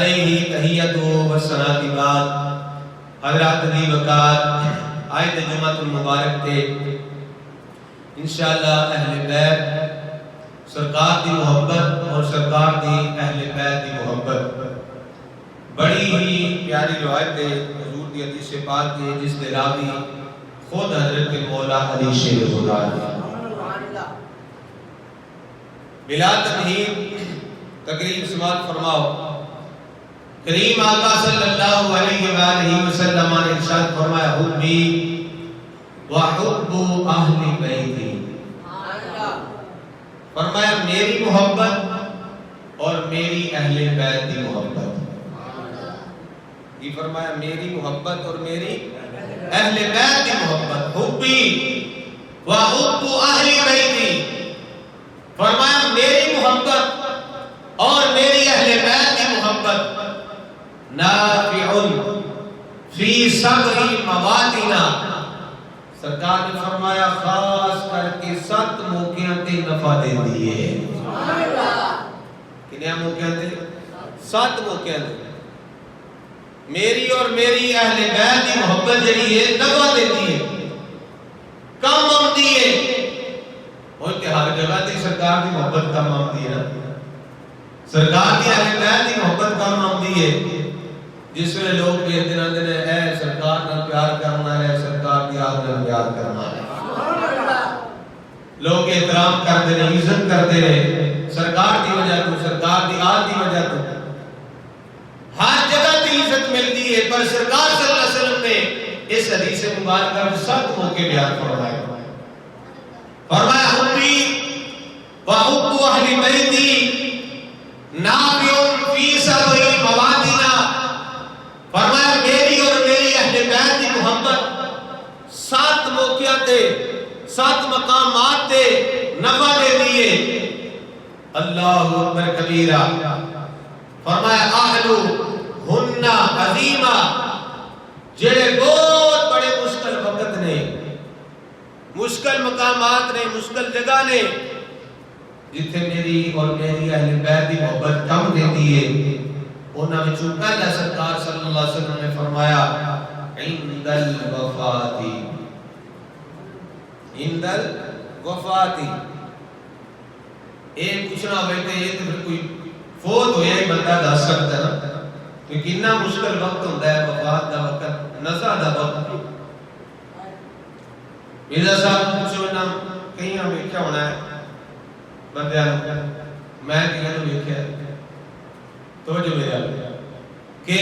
علیہ تحیت و سنات بعد حضرات دی وقات آیت جمعۃ المبارک تے انشاءاللہ اہل بیت سرکار دی محبت اور سرکار دی اہل بیت دی محبت بڑی ہی پیاری روایت ہے حضور دی حدیث پاک ہے جس کے راوی خود حضرت مولا علی شیر خدا ہے بلا تمہید تقریر سماعت فرماؤ۔ کریم آقا صلی اللہ علیہ وآلہ وسلم نے ارشاد فرمایا حبی وحب اہل بیتی، فرمایا میری محبت اور میری اہل بیت کی محبت، یہ فرمایا میری محبت اور میری اہل بیت کی محبت، حبی وحب اہل بیتی، فرمایا میری محبت اور میری اہل بیت کی محبت نافع فی سبع مواطن، سرکار نے فرمایا خاص کر کے 7 موقعوں تے نفع دیندی ہے۔ کتنے موقعوں تے؟ 7 موقعوں تے میری اور میری اہل بیت کی محبت جڑی ہے نفع دیتی ہے، کام آتی ہے۔ اور ہر جگہ تے سرکار کی محبت کام آتی ہے، سرکار کی اہل بیت کی محبت کام آتی ہے۔ جس میں لوگ بھی دن اے سرکار نہ پیار کرنا ہے، سرکار کی آل نہ پیار کرنا ہے، لوگ احترام کرتے ہیں، عزت کرتے ہیں سرکار کی وجہ تو، سرکار کی آل کی وجہ تو، ہر جگہ کی عزت ملتی ہے۔ پر سرکار صلی اللہ علیہ وسلم نے اس حدیث مبارکہ میں 7 موقع بیان فرمائے، فرمایا حبی وحب اہل بیتی نافع فی سبع مواطن، فرمایا میری اور میری اہل بیت کی محبت 7 موقعوں تے 7 مقامات تے نفع دے دیئے۔ اللہ اکبر کبیرہ، فرمایا اہلو ہن عظیمہ، جڑے بہت بڑے مشکل وقت نے، مشکل مقامات نے، مشکل جگہ نے، جتھے میری اور میری اہل بیت کی محبت کم دیتی ہے، انہاں وچوں پہلا سرکار صلی اللہ علیہ وسلم نے فرمایا عند الوفات، عند الوفات، ایک پوچھنا ہوئے کہ یہ تو پھر کوئی فوت ہویا ہی بندہ دس سکتا ہے نا، کہ کتنا مشکل وقت ہوتا ہے وفات دا وقت، نزع دا وقت۔ مرزا صاحب پوچھو نا کہیں ہم ویکھیا ہونا ہے بندیاں میں کہیں نو ویکھیا توجہ میرا کہ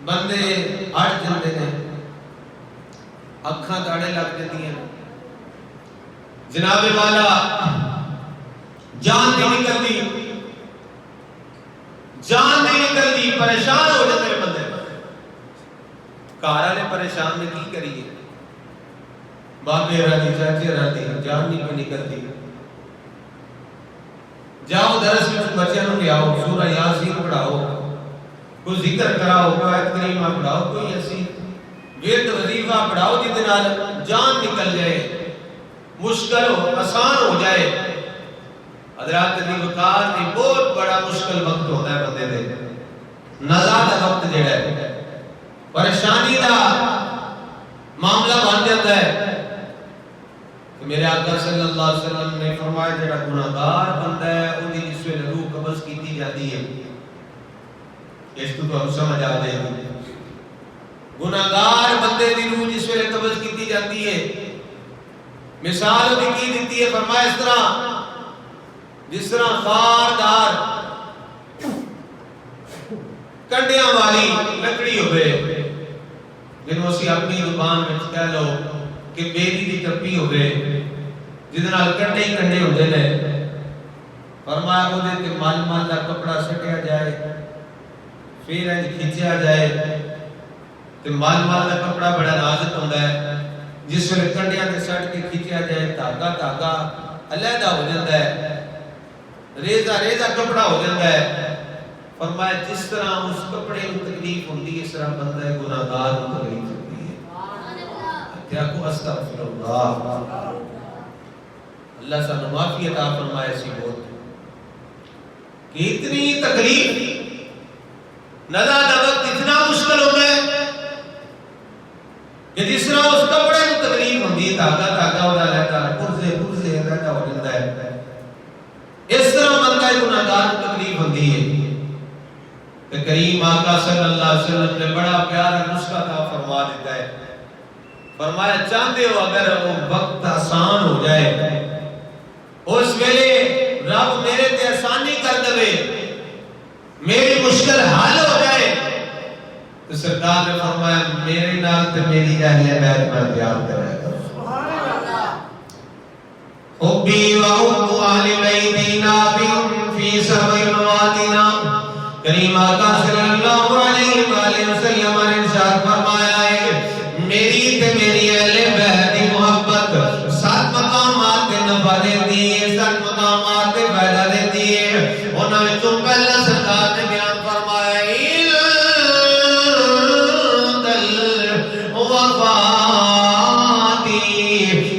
بندے ہٹ جاندے نے، اکھاں تاڑے لگ جاندیاں، جناب والا جان نہیں نکلدی، جان نہیں نکلدی، پریشان ہو جاندے بندے، گھر والے پریشان نے کی کریے، بابے راضی چاچے راضی، جان نہیں پہ نکلتی، جاؤ درس میں بچیاں نوں لے آؤ، سورہ یاسین پڑھاؤ، کوئی ذکر کراؤ، کوئی آیت کریمہ پڑھاؤ، کوئی ایسی ورد وظیفہ پڑھاؤ جس دے نال جان نکل جائے، مشکل ہو آسان ہو جائے۔ حضرات دی وقات یہ بہت بڑا مشکل وقت ہوتا ہے بندے دے، نزع دا وقت جڑا ہے، پریشانی دا معاملہ بن جاتا ہے۔ میرے آقا صلی اللہ علیہ وسلم نے فرمایا جڑا گناہگار بندہ ہے اودی جس ویلے روح قبض کیتی جاتی ہے، اس تو ہم سمجھ آ جائے گی، گناہگار بندے دی روح جس ویلے قبض کیتی جاتی ہے، مثال دی کی دیتی ہے، فرمایا جس طرح خاردار کنڈیاں والی لکڑی ہوئے، جنہوں اسی اپنی زبان میں کہہ لو کہ بیری دی ٹپی ہوئے، جس نال کنڈے ہی کنڈے ہوندے نے، فرمایا وہ دے تے مال مال دا کپڑا سٹیا جائے، پھر انج کھچیا جائے، تے مال مال دا کپڑا بڑا نازک ہوندا ہے، جس ویلے کنڈیاں تے سٹ کے کھچیا جائے دھاگا دھاگا علیحدہ ہو جاتا ہے، ریزہ ریزہ کپڑا ہو جاتا ہے۔ فرمایا جس طرح اس کپڑے کو تکلیف ہوندی ہے اس طرح بندہ گناہگار کو تکلیف ہوتی ہے۔ کیا کو استغفر اللہ، اللہ سانو معافی عطا فرمائے، ایسی بہت کہ اتنی تکلیف نزا دا وقت اتنا مشکل ہو گئے کہ جس طرح اس کپڑے کو تکلیف ہوندی ہے دھاگا دھاگا ہو رہتا ہے پرزے رہتا ہو جاتا ہے اس طرح بندہ گناہگار کو تکلیف ہوندی ہے کہ کریم آقا صلی اللہ علیہ وسلم نے بڑا پیارا نسخہ عطا فرما دیتا ہے فرمایا چاہتے ہو اگر وہ وقت آسان ہو جائے اس ویلے رب میرے تے آسانی کر دے میری مشکل حل ہو جائے تو سرکار نے فرمایا میرے نال تے میری اہل بیت پر پیار کرے گا سبحان اللہ حبی و حب اہل بیت نابع فی سبیل وادنا کریم آقا صلی اللہ علیہ وآلہ وسلم نے ارشاد فرمایا ہے میری تے میری اہل بیت کی محبت سات مقامات تے نفع دیتی ہے سات مقامات تے فائدہ دیتی ہے انہاں وچوں پہلا سرکار نے بیان فرمایا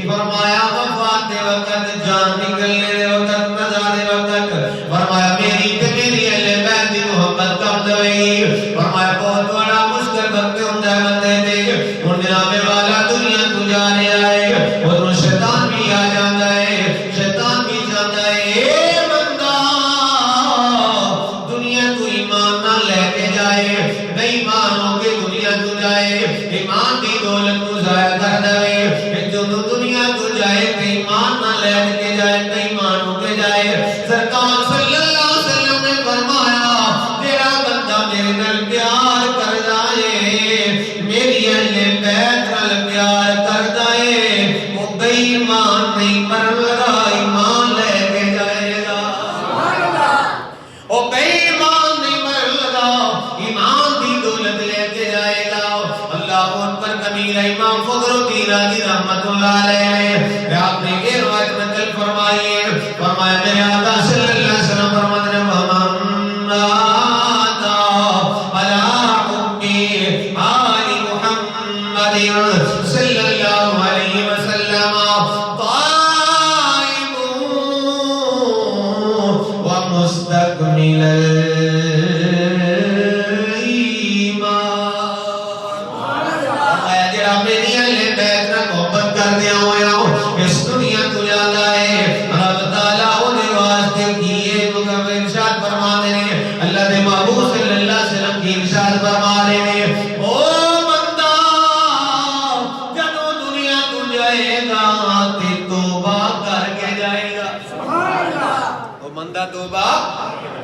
فرمایا وفات دے وقت جان نکلنے دے وقت نزا دے وقت فرمایا میری تے میری اہل بیت دی محبت کم دوئی فرمایا بہت بڑا مشکل وقت ہوندا ہے بندے تے ہن جناب والا دنیا تو جانے آئے اور شیطان بھی آ جاندا ہے شیطان بھی جاندا ہے اے بندہ دنیا تو ایمان نہ لے کے جائے بے ایمان ہو کے دنیا تو جائے ایمان دی دولت کو ضائع کر دے جو دنیا تو جائے بے ایمان نہ لے کے جائے بے ایمان ہو کے جائے سرکار صلی اللہ علیہ وسلم نے فرمایا تیرا بندہ میرے نال پیار کر جائے میری اہل بیت نال پیار کر جائے وہ بے ایمان نہیں مرن لگا ایمان لے کے جائے گا سبحان اللہ وہ بے ایمان نہیں مرن لگا ایمان دی دولت لے کے جائے گا اللہ اکبر کبیرہ امام فخر الدین رازی رحمت اللہ علیہ آپ نے یہ روایت نقل فرمائی ہے فرمایا میرے آقا صلی اللہ علیہ وسلم فرماتے ہیں وَمَنْ نَادَى عَلَىٰ حُبِّ آلِ مُحَمَّدٍ صلی اللہ علیہ وسلم قَائِمٌ وَمُسْتَكْمِلَ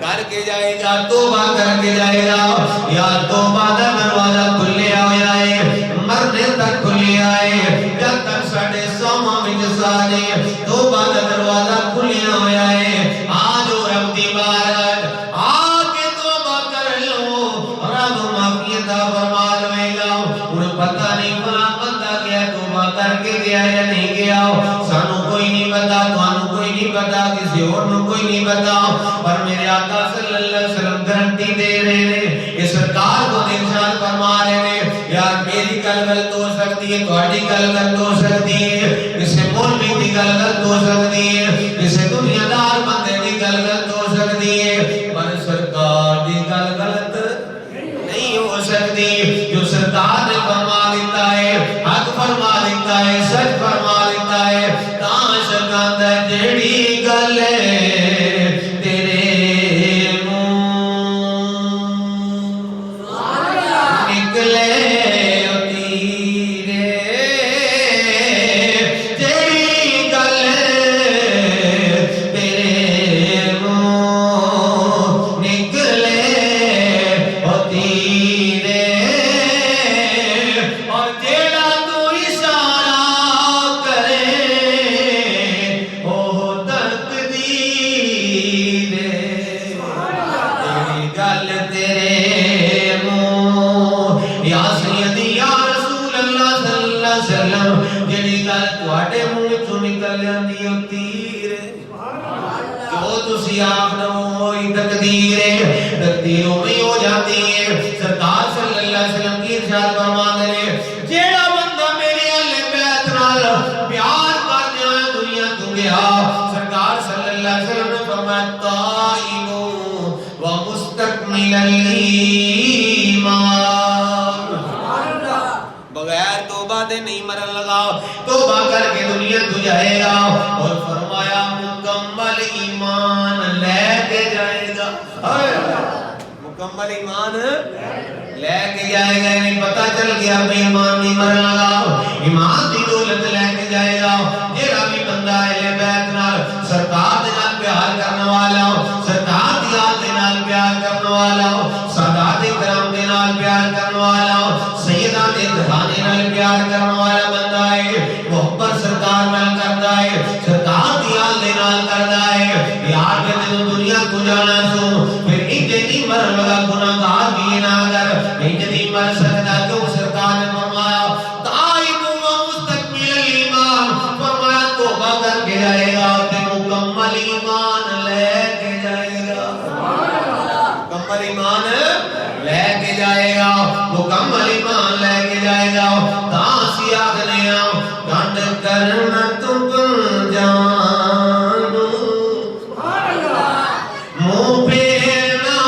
کر کے جائے گا توبہ کر کے جائے گا یا توبہ دا دروازہ کھلے آئے مرنے تک کھلے آئے جب تک ساڑھے سوما وچ سارے توبہ دا دروازہ کھلے آئے آج وہ رب دی بارات آکے توبہ کر لو رب معافی عطا فرما لے گا انہیں پتہ نہیں فلاں بندہ گیا توبہ کر کے گیا یا نہیں گیا سانو کوئی نہیں پتا توانو کوئی نہیں پتا کسی اور نو کوئی نہیں پتا پر میرے آقا صلی اللہ علیہ وسلم گارنٹی دے رہے ہیں یہ سرکار کو ارشاد فرما رہے ہیں یار میری گل غلط ہو سکتی ہے تہاڈی گل غلط ہو سکتی ہے کسی مولوی دی گل غلط ہو سکتی ہے کسی دنیا دار بندے دی گل غلط ہو سکتی ہے پر سرکار دی گل غلط نہیں ہو سکتی جو سرکار نے فرما دیتا ہے حق فرما دیتا ہے سچ فرما دیتا ہے تاں شکاندہ جیڑی گل تیرے تقدیروں میں ہو جاتی ہے سرکار صلی اللہ علیہ وسلم کی ارشاد فرما دے جیڑا بندہ میرے اہل بیت نال پیار کرنے آیا دنیا تو گیا سرکار صلی اللہ علیہ وسلم نے فرمایا تائب و مستکمل بغیر توبہ دے نہیں مرن لگا، توبہ کر کے دنیا تو جائے گا، اور فرمایا مکمل ایمان لے کے جائے گا، مکمل ایمان لے کے جائے گا، نہیں پتا چل گیا بھی ایمان نہیں مرن لگا، ایمان دی دولت لے کے جائے گا۔ جیڑا بھی بندہ اہل بیت نال سرکار دے نال پیار کرنے والا، سرکار دی آل دے نال پیار کرنے والا، سادات کرام دے نال پیار کرنے والا، سیدہ دے گھرانے نال پیار کرنے والا بندہ ہے، محبت سرکار نال کردا ہے، سرکار دی آل دے نال کردا ہے، یار میں دنیا کو جانا سو پھر انجے نہیں مرن لگا، گناہگار بھی نہ کر انجے نہیں مر سکتا، کیوں سرکار نے فرمایا تائب و مستکمل ایمان، فرمایا توبہ کر کے جائے گا تے مکمل ایمان لے کے جائے گا، مکمل ایمان لے کے جائے گا، مکمل ایمان لے کے جائے گا۔ تاسی آگنے آؤ گھنڈ کرنا تم جانو، منہ پھیرنا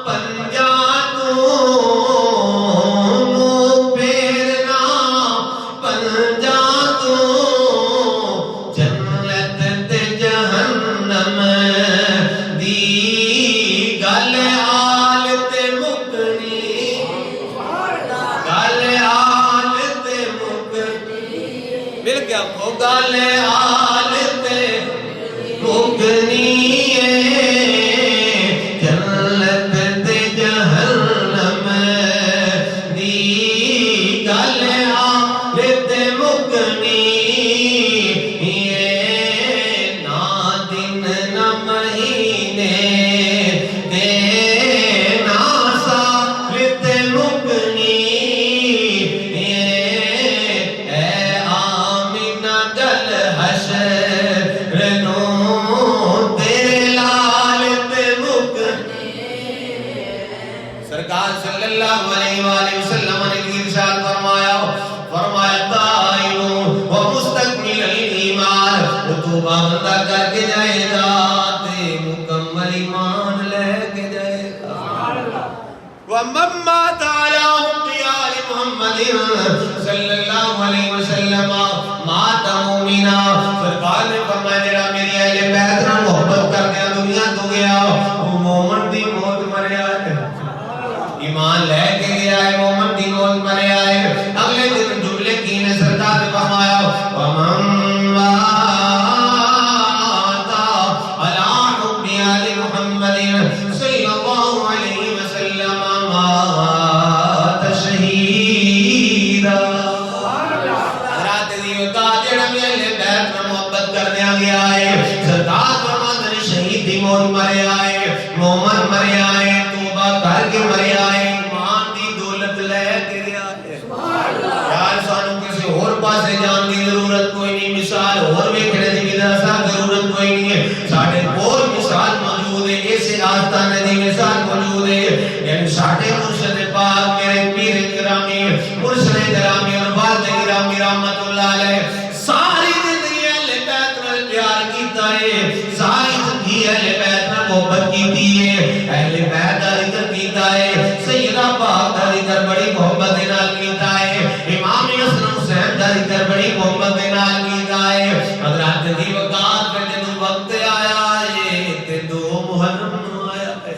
پنجاتو، منہ پھیرنا پنجاتو، جنت تے جہنم دی گل آل تے مکنی، گل آل تے مکنی، مل گیا وہ گل آل تے مکنی ہے، جنت تے جہنم دی گل آل تے مکنی ہے، نہ دن نہ مہینے تے نہ سال تے مکنی ہے، اے آمینہ گل حشر نو تیرے لال تے مکنی۔ سرکار صلی اللہ علیہ وآلہ وسلم نے ارشاد فرمایا، فرمایا تائب و مستکمل ایمان، وہ توبہ بندہ کر کے جائے گا تے مکمل ایمان لے کے جائے گا۔ وَمَن مَّاتَ عَلَىٰ حُبِّ آلِ مُحَمَّدٍ صلی اللہ علیہ وسلم مات مومنا، سرکار نے فرمایا جڑا میری اہل بیت نال محبت کردے دنیا تو گیا، وہ مومن دی موت مریا ہے، ایمان لے کے گیا ہے، مومن دی موت مریا ہے۔ اگلے دن جملے کی نے سرکار نے فرمایا وَمَن مَّاتَ عَلَىٰ حُبِّ آلِ مُحَمَّدٍ صلی اللہ علیہ وسلم مات شہیدا۔ حضرات دیوتا جڑا بھی اہل بیت نال محبت کردیا گیا ہے، سرکار فرماتے ہیں شہید دی موت مریا ہے، مومن مریا ہے، توبہ کر کے مریا ہے، ایمان دی دولت لے کے گیا ہے۔ یار سانو کسی اور پاسے جان دی ضرورت کوئی نہیں، مثال اور ویکھنے دی بھی ضرورت کوئی نہیں ہے، ساڈے کول مثال موجود ہے، ایسے آستانے دی مثال موجود ہے، یعنی ساڈے مرشد پاک میرے پیر گرامی، مرشد گرامی اور والد گرامی رحمت اللہ علیہ ساری زندگی اہل بیت نال پیار کیتا ہے، ساری زندگی اہل بیت نال محبت کیتی ہے، اہل بیت دا ذکر کیتا ہے، سیدہ پاک دا ذکر بڑی محبت دے نال کیتا ہے، امام حسن حسین دا ذکر بڑی محبت دے نال کیتا ہے۔ حضرات دی وقات پہ جدوں وقت آیا ہے تے 2 محرم نو آیا ہے،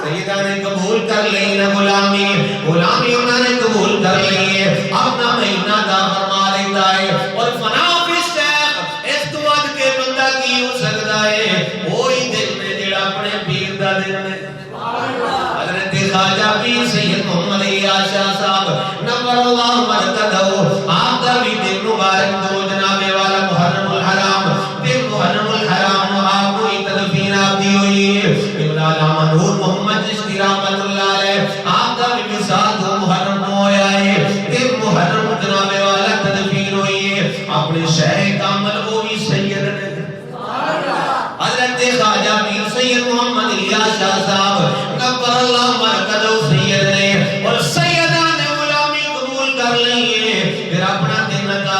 سیدہ نے قبول کر لی نا غلامی، غلامی انہوں نے قبول کر لی ہے، اپنا مہینہ دا فرما لیتا ہے، اور فنا فی الشیخ اس تو ود کے بندہ کی ہو سکتا ہے، وہی دن میں جڑا اپنے پیر دا دن ہے۔ حضرت خواجہ پیر سید محمد الیاس شاہ صاحب نور اللہ مرکزہ، آپ دا بھی دن مبارک دو جناب والا محرم الحرام، دن محرم الحرام آپ کو تدفین آپ دی ہوئی ہے، علامہ نور محمد چشتی رحمت اللہ علیہ آپ کا بھی مثال 2 محرم ہویا ہے، 3 محرم جناب والا تدفین ہوئی ہے، اپنے شہر کامل وہ بھی سید نے، حضرت خواجہ پیر سید محمد الیاس شاہ صاحب نور اللہ مرکزہ سید نے، اور سیدہ نے غلامی قبول کر لی ہے، پھر اپنا دن کا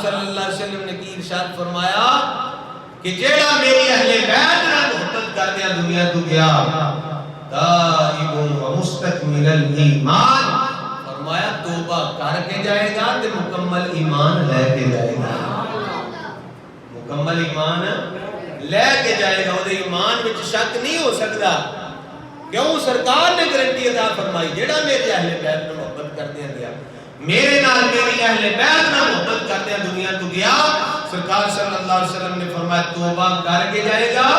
صلی اللہ علیہ وسلم نے کی ارشاد فرمایا کہ جیڑا میری اہل بیت نال محبت کر دیا دنیا تو گیا تائب و مستکمل الایمان، فرمایا توبہ کر کے جائے گا تے مکمل ایمان لے کے جائے گا، مکمل ایمان لے کے جائے گا، وہ ایمان وچ شک نہیں ہو سکتا، کیوں سرکار نے گارنٹی عطا فرمائی جیڑا میرے اہل بیت نال محبت کر دیا گیا، میرے نال میری اہل بیت نال محبت کر دیا دنیا تو گیا، سرکار صلی اللہ علیہ وسلم نے فرمایا توبہ کر کے جائے گا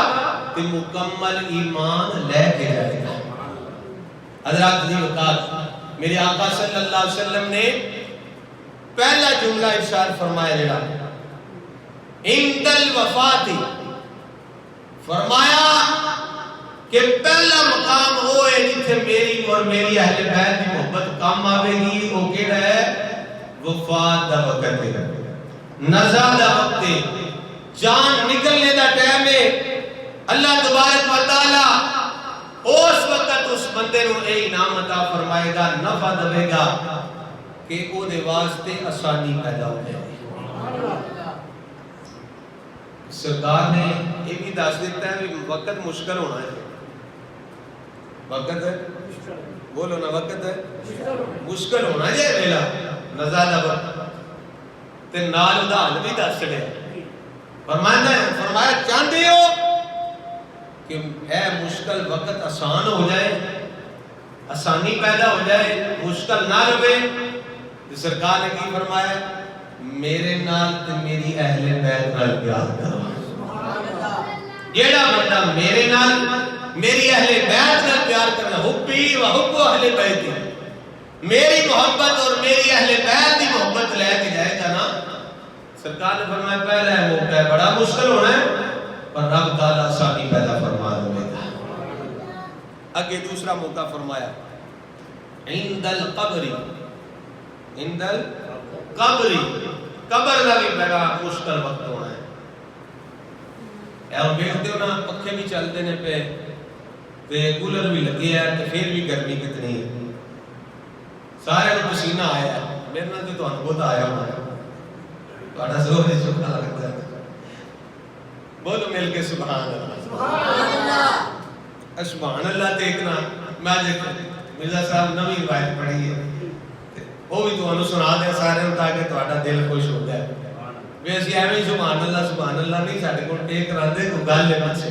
تے مکمل ایمان لے کے جائے گا۔ حضرات عزیز وقات میرے آقا صلی اللہ علیہ وسلم نے پہلا جملہ ارشاد فرمایا جڑا عند الوفات، فرمایا کہ پہلا مقام وہ ہے جتھے میری اور میری اہل بیت کی محبت کام آوے گی، وہ کیڑا ہے؟ وفات دا وقت ہے، نزا دا وقت ہے، جان نکلنے دا ٹائم ہے، اللہ تبارک و تعالی اس وقت اس بندے نو اے انعام عطا فرمائے گا، نفع دے گا کہ او دے واسطے آسانی پیدا ہو جائے گی۔ سرکار نے یہ بھی دس دیتا ہے کہ وقت مشکل ہونا ہے، وقت ہے بولو نا، وقت ہے مشکل ہونا ہے ویلا نزادہ وقت تے نال دا حل بھی دس چڑیا، فرمایا چاہتے ہو کہ اے مشکل وقت آسان ہو جائے، آسانی پیدا ہو جائے، مشکل نہ رہے، تو سرکار نے کی فرمایا میرے نال تے میری اہل بیت نال پیار کرو، جیڑا بندہ میرے نال میری اہل بیت نال پیار کرنا، حبی و حب اہل بیتی، میری محبت اور میری اہل بیت کی محبت لے کے جائے گا نا، سرکار نے فرمایا پہلا ہے موقع ہے بڑا مشکل ہونا ہے پر رب تعالیٰ آسانی پیدا فرما دے گا۔ اگے دوسرا موقع فرمایا عند القبر، عند القبر، قبر کا بھی بڑا مشکل وقت ہونا ہے، اور دیکھتے ہو نا پکھے بھی چلتے ہیں پہ تے کولر بھی لگے ہیں تے پھر بھی گرمی کتنی ہے، سارے کو پسینہ آیا ہے، میرے نال تے تانوں بہت آیا ہونا ہے، تہاڈا زور نہیں چکنا لگتا ہے، بولو مل کے سبحان اللہ، سبحان اللہ، سبحان اللہ دیکھنا، میں مرزا صاحب نویں روایت پڑھی ہے وہ بھی تمہیں سنا دیا سارے تاکہ تہاڈا دل خوش ہو جائے، وی اسی ایویں سبحان اللہ نہیں ساڈے کول ٹیک کراندے کوئی گل ہے پیچھے۔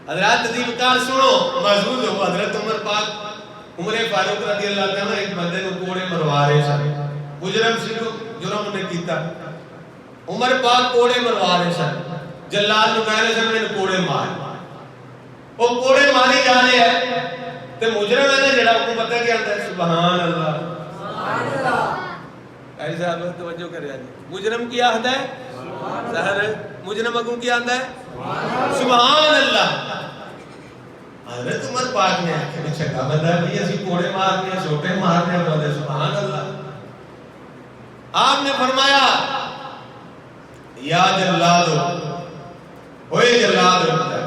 حضرات عزیز وقار سنو، محظوظ ہو حضرت عمر پاک عمر فاروق رضی اللہ عنہ ایک بندے کو کوڑے مروا رہے سن، مجرم سی جرم نے کیتا، عمر پاک کوڑے مروا رہے سن، جلال نو کہہ رہے سن میں کوڑے مار، وہ کوڑے ماری جا رہے ہیں تے مجرم ہے نا جڑا کو پتہ کیا آتا ہے سبحان اللہ، سبحان اللہ، ایسا آپ توجہ کرے آج مجرم کیا آتا ہے ظاہر ہے، مجرم اگوں کیا آتا ہے سبحان اللہ۔ حضرت عمر پاک نے آخر چھکا بندہ بھی اسی کوڑے مارنے ہیں چھوٹے مارنے ہیں بولے سبحان اللہ، آپ نے فرمایا یا جلاد ہوئے جلاد رکھ جا،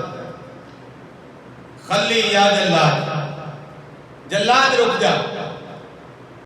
خلی یا جلاد، جلاد رک جا،